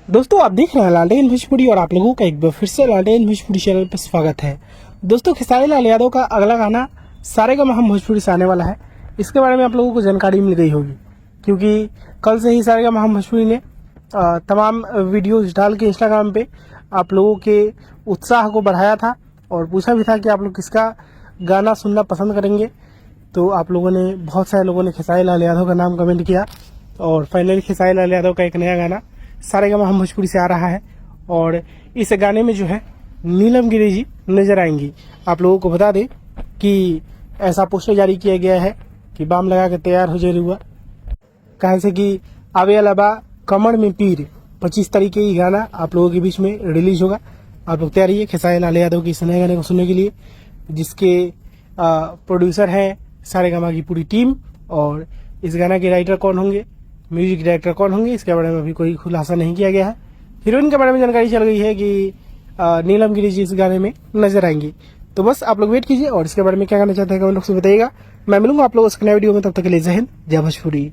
दोस्तों आप देख रहे हैं लालटेन भोजपुरी और आप लोगों का एक बार फिर से लालटेन भोजपुरी चैनल पर स्वागत है। दोस्तों खेसारी लाल यादव का अगला गाना सारेगामा हम भोजपुरी से आने वाला है। इसके बारे में आप लोगों को जानकारी मिल गई होगी क्योंकि कल से ही सारेगामा हम भोजपुरी ने तमाम वीडियोज डाल के इंस्टाग्राम पे आप लोगों के उत्साह को बढ़ाया था और पूछा भी था कि आप लोग किसका गाना सुनना पसंद करेंगे। तो आप लोगों ने, बहुत सारे लोगों ने खेसारी लाल यादव का नाम कमेंट किया और फाइनली खेसारी लाल यादव का एक नया गाना सारेगामा हम भोजपुरी से आ रहा है और इस गाने में जो है नीलम गिरी जी नजर आएंगी। आप लोगों को बता दें कि ऐसा पोस्टर जारी किया गया है कि बाम लगा के तैयार हो जाए हुआ, कहे से कि आवे अलावा कमर में पीर 25 तारीख के ही गाना आप लोगों के बीच में रिलीज होगा। आप लोग तैयार रहिए खेसारी लाल यादव के इस नए गाने को सुनने के लिए, जिसके प्रोड्यूसर हैं सारेगामा की पूरी टीम। और इस गाना के राइटर कौन होंगे, म्यूजिक डायरेक्टर कौन होंगे, इसके बारे में अभी कोई खुलासा नहीं किया गया है। हीरोइन के बारे में जानकारी चल गई है कि नीलम गिरी जी इस गाने में नजर आएंगी। तो बस आप लोग वेट कीजिए और इसके बारे में क्या कहना चाहते हैं कमेंट बॉक्स में बताइएगा। मैं मिलूंगा आप लोगों से नए वीडियो में, तब तक के लिए जय हिंद जय भोजपुरी।